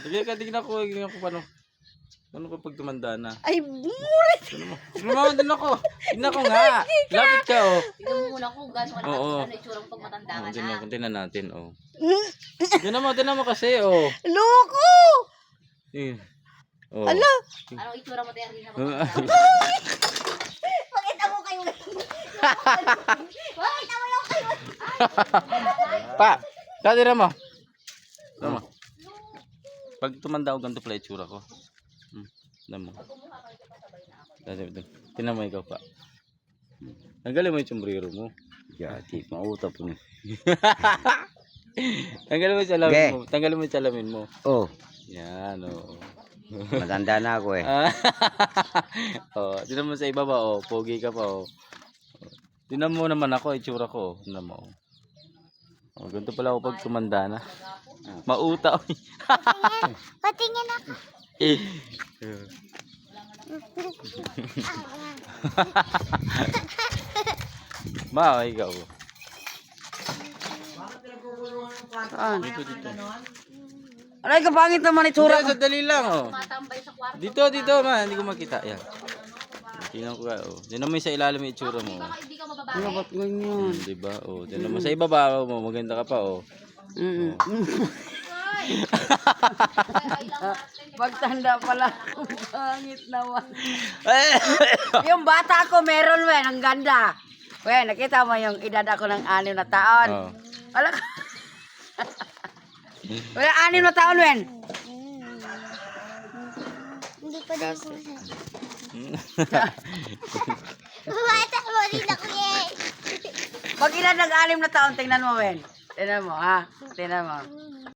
Sige ka, tignan ko paano. Paano kapag tumanda na? Ay, burit! Lumawan din ako. Tignan ko nga. Lapit ka, oh. Tingnan mo muna kung gano'n ano itsura mo pag matanda ka na. Tingnan natin, oh. Tingnan mo kasi, oh. Loko! Oh. Ala! Anong itsura mo tayo rin na matanda? Pakita mo kayo. Pakita mo lang kayo. Pa, tingnan mo. Tingnan mo. Pag tumanda ako, ganito pala itsura ko. Tingnan mo. Tingnan mo ikaw pa. Tanggalin mo yung sombrero mo. Yati, mautap mo. Tanggalin mo yung salamin mo. Tanggalin mo yung salamin mo. Oh, Yan, oh. matanda na ako eh. Oh, tingnan mo sa iba ba, oh. Pogi ka pa, oh. Tingnan mo naman ako, itsura ko, oh. Tingnan mo, oh. Oh, ganito pala ako pag tumanda na. Mauta, oh. Patingin ako. Ma, ikaw. Saan? Dito. Aray, kapangit naman itsura ko. Sandali lang, oh. Matambay sa kwarto. Dito, ma. Hindi ko makita. Yan. Tingnan ko ka, oh. Tingnan mo yung sa ilalim yung itsura mo. Oh. Hindi ka Ano mababae. ba't ganyan? Diba? Oh, tingnan mo sa ibaba mo. Maganda ka pa, oh. Pagtanda pala, pangit naman. Yung bata ko meron, wen, ang ganda. Wen, nakita mo yung edad ako ng 6 na taon. Oh. Wala ka. Wala 6 na taon, wen. Hindi pa din po siya. Bata mo rin ako eh. Pag edad ng 6 na taon, tingnan mo, wen. Tingnan mo, ha? Tingnan mo.